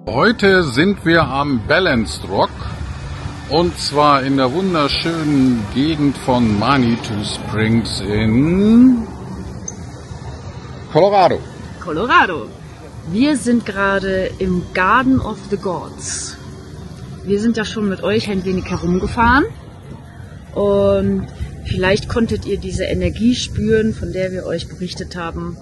Heute sind wir am Balanced Rock und zwar in der wunderschönen Gegend von Manitou Springs in Colorado. Colorado. Wir sind gerade im Garden of the Gods. Wir sind ja schon mit euch ein wenig herumgefahren und vielleicht konntet ihr diese Energie spüren, von der wir euch berichtet haben.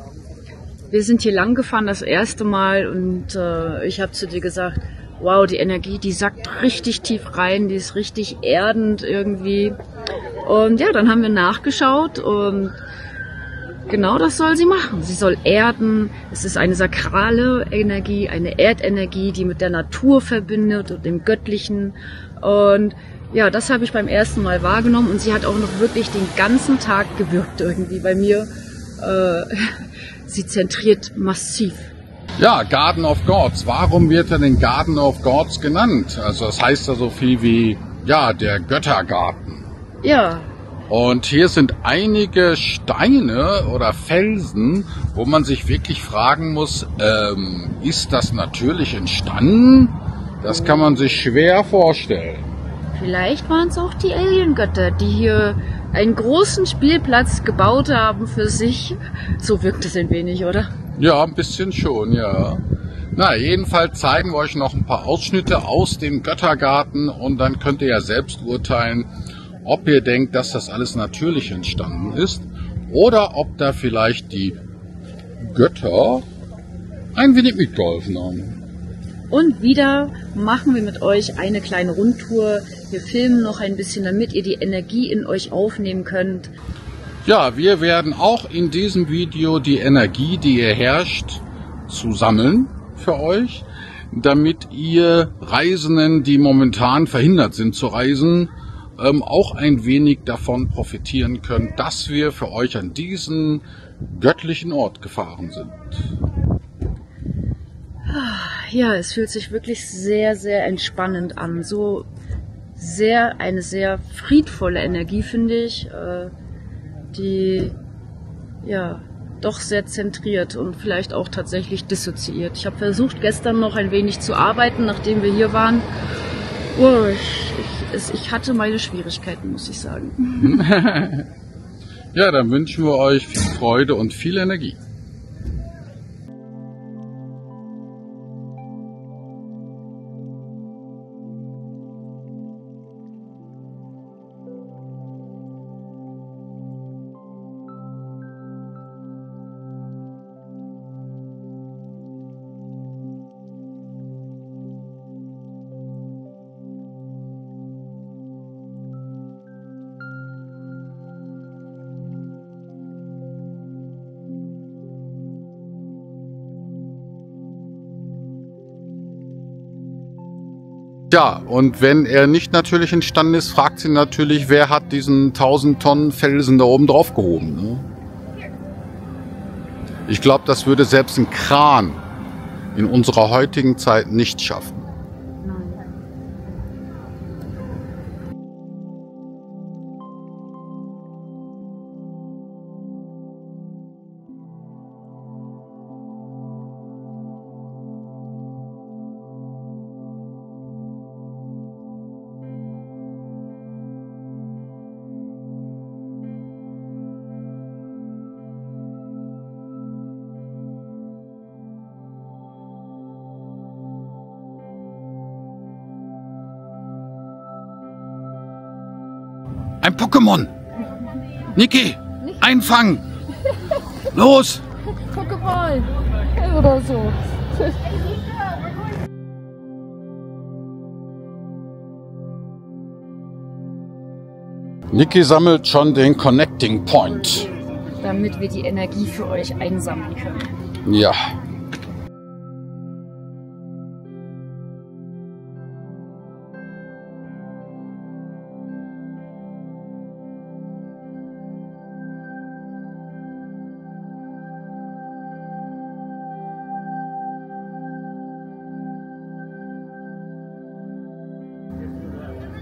Wir sind hier lang gefahren das erste Mal und ich habe zu dir gesagt, wow, die Energie, die sackt richtig tief rein, die ist richtig erdend irgendwie. Und ja, dann haben wir nachgeschaut und genau das soll sie machen. Sie soll erden. Es ist eine sakrale Energie, eine Erdenergie, die mit der Natur verbindet und dem Göttlichen. Und ja, das habe ich beim ersten Mal wahrgenommen und sie hat auch noch wirklich den ganzen Tag gewirkt irgendwie bei mir. Sie zentriert massiv. Ja, Garden of Gods. Warum wird er den Garden of Gods genannt? Also das heißt ja so viel wie, ja, der Göttergarten. Ja. Und hier sind einige Steine oder Felsen, wo man sich wirklich fragen muss, ist das natürlich entstanden? Das kann man sich schwer vorstellen. Vielleicht waren es auch die Aliengötter, die hier einen großen Spielplatz gebaut haben für sich. So wirkt es ein wenig, oder? Ja, ein bisschen schon, ja. Na, jedenfalls zeigen wir euch noch ein paar Ausschnitte aus dem Göttergarten und dann könnt ihr ja selbst urteilen, ob ihr denkt, dass das alles natürlich entstanden ist oder ob da vielleicht die Götter ein wenig mitgeholfen haben. Und wieder machen wir mit euch eine kleine Rundtour. Wir filmen noch ein bisschen, damit ihr die Energie in euch aufnehmen könnt. Ja, wir werden auch in diesem Video die Energie, die ihr herrscht, zu sammeln für euch, damit ihr Reisenden, die momentan verhindert sind zu reisen, auch ein wenig davon profitieren könnt, dass wir für euch an diesen göttlichen Ort gefahren sind. Ja, es fühlt sich wirklich sehr, sehr entspannend an. So eine sehr friedvolle Energie, finde ich, die ja doch sehr zentriert und vielleicht auch tatsächlich dissoziiert. Ich habe versucht, gestern noch ein wenig zu arbeiten, nachdem wir hier waren. Oh, ich hatte meine Schwierigkeiten, muss ich sagen. Ja, dann wünschen wir euch viel Freude und viel Energie. Ja, und wenn er nicht natürlich entstanden ist, fragt sie natürlich, wer hat diesen 1000 Tonnen Felsen da oben drauf gehoben. Ne? Ich glaube, das würde selbst ein Kran in unserer heutigen Zeit nicht schaffen. Ein Pokémon! Niki! Einfangen! Los! Pokéball! Oder so. Niki sammelt schon den Connecting Point. Damit wir die Energie für euch einsammeln können. Ja.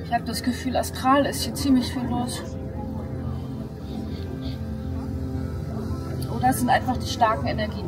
Ich habe das Gefühl, astral ist hier ziemlich viel los. Oder es sind einfach die starken Energien.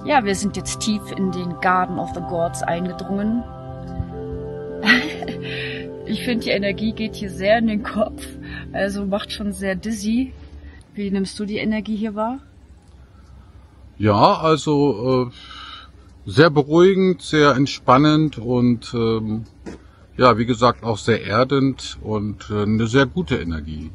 Ja, wir sind jetzt tief in den Garden of the Gods eingedrungen. Ich finde, die Energie geht hier sehr in den Kopf, also macht schon sehr dizzy. Wie nimmst du die Energie hier wahr? Ja, also sehr beruhigend, sehr entspannend und ja, wie gesagt, auch sehr erdend und eine sehr gute Energie.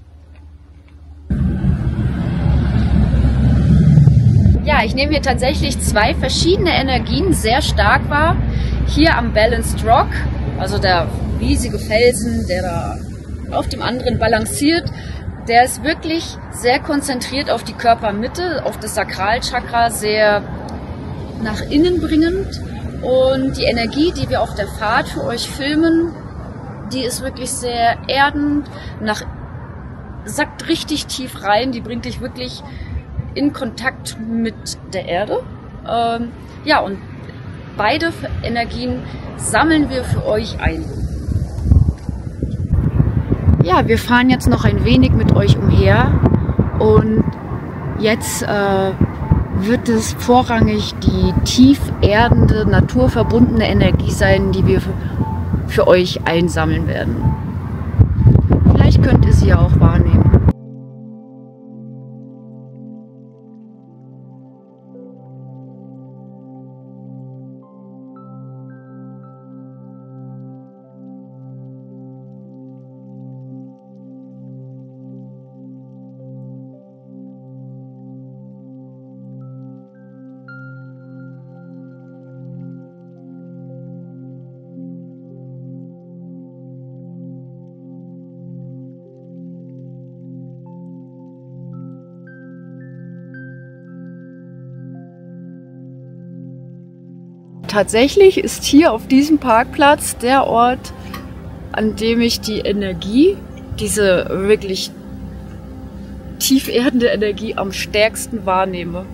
Ja, ich nehme hier tatsächlich zwei verschiedene Energien sehr stark wahr. Hier am Balanced Rock, also der riesige Felsen, der da auf dem anderen balanciert, der ist wirklich sehr konzentriert auf die Körpermitte, auf das Sakralchakra, sehr nach innen bringend. Und die Energie, die wir auf der Fahrt für euch filmen, die ist wirklich sehr erdend, sackt richtig tief rein, die bringt dich wirklich in Kontakt mit der Erde. Ja, und beide Energien sammeln wir für euch ein. Ja, wir fahren jetzt noch ein wenig mit euch umher und jetzt wird es vorrangig die tief erdende, naturverbundene Energie sein, die wir für euch einsammeln werden. Vielleicht könnt ihr sie ja auch wahrnehmen. Tatsächlich ist hier auf diesem Parkplatz der Ort, an dem ich die Energie, diese wirklich tief erdende Energie am stärksten wahrnehme.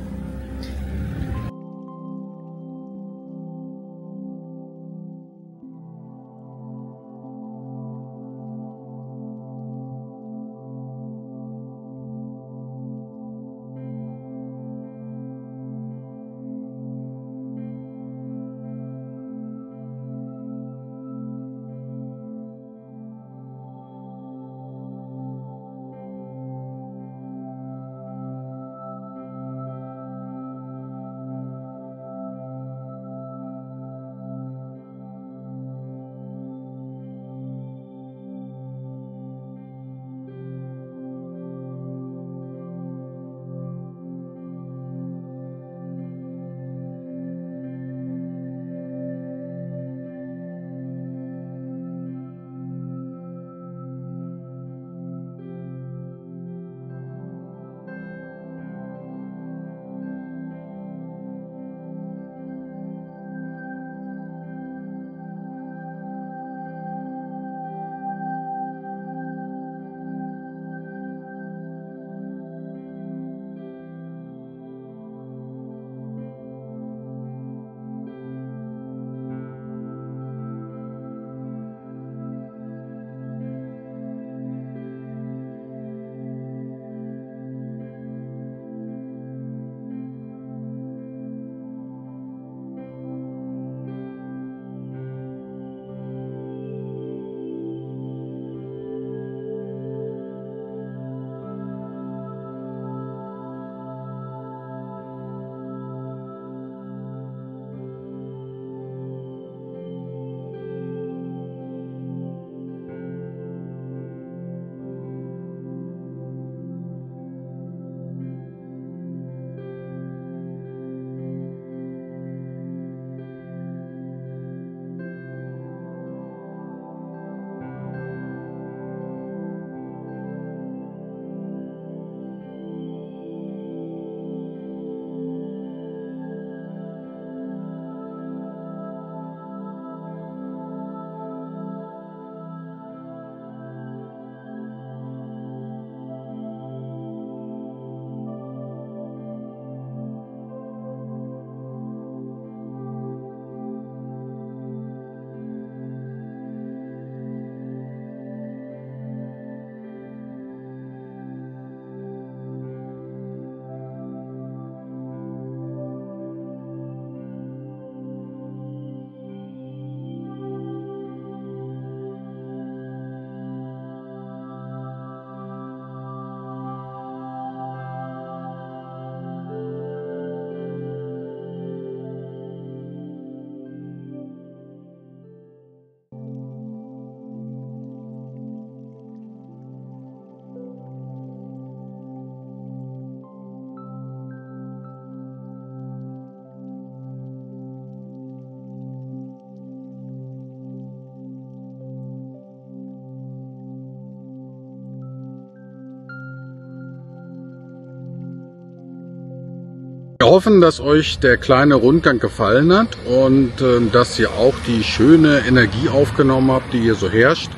hoffen, dass euch der kleine Rundgang gefallen hat und dass ihr auch die schöne Energie aufgenommen habt, die hier so herrscht.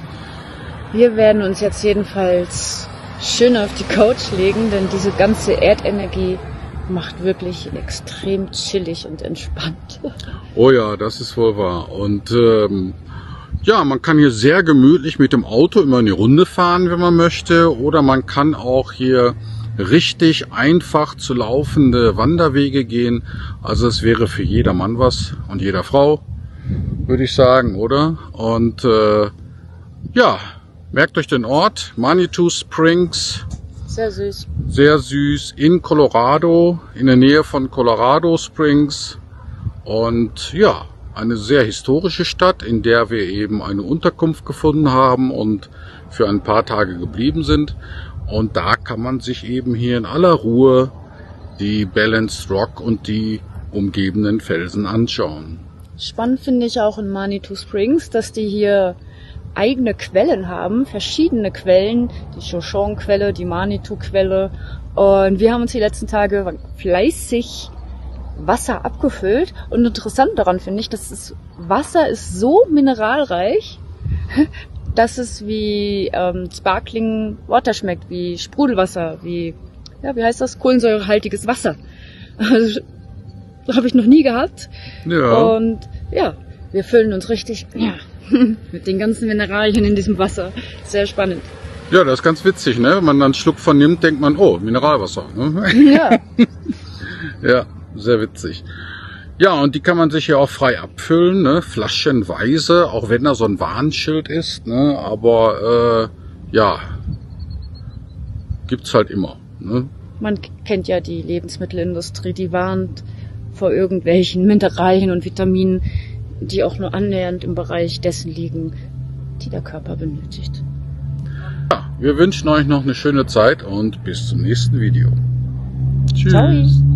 Wir werden uns jetzt jedenfalls schön auf die Couch legen, denn diese ganze Erdenergie macht wirklich extrem chillig und entspannt. Oh ja, das ist wohl wahr. Und ja, man kann hier sehr gemütlich mit dem Auto immer eine Runde fahren, wenn man möchte. Oder man kann auch hier richtig einfach zu laufende Wanderwege gehen. Also es wäre für jedermann was und jeder Frau, würde ich sagen, oder? Und ja, merkt euch den Ort, Manitou Springs. Sehr süß. Sehr süß, in Colorado, in der Nähe von Colorado Springs. Und ja, eine sehr historische Stadt, in der wir eben eine Unterkunft gefunden haben und für ein paar Tage geblieben sind. Und da kann man sich eben hier in aller Ruhe die Balanced Rock und die umgebenden Felsen anschauen. Spannend finde ich auch in Manitou Springs, dass die hier eigene Quellen haben, verschiedene Quellen, die Shoshone-Quelle, die Manitou-Quelle. Und wir haben uns die letzten Tage fleißig Wasser abgefüllt. Und interessant daran finde ich, dass das Wasser ist so mineralreich, dass es wie Sparkling Water schmeckt, wie Sprudelwasser, wie heißt das? Kohlensäurehaltiges Wasser. Also, das habe ich noch nie gehabt. Ja. Und ja, wir füllen uns richtig mit den ganzen Mineralien in diesem Wasser. Sehr spannend. Ja, das ist ganz witzig, ne? Wenn man dann einen Schluck von nimmt, denkt man, oh, Mineralwasser. Ne? Ja. Ja, sehr witzig. Ja, und die kann man sich ja auch frei abfüllen, ne? Flaschenweise, auch wenn da so ein Warnschild ist, ne? Aber ja, gibt's halt immer. Ne? Man kennt ja die Lebensmittelindustrie, die warnt vor irgendwelchen Mineralien und Vitaminen, die auch nur annähernd im Bereich dessen liegen, die der Körper benötigt. Ja, wir wünschen euch noch eine schöne Zeit und bis zum nächsten Video. Tschüss. Ciao.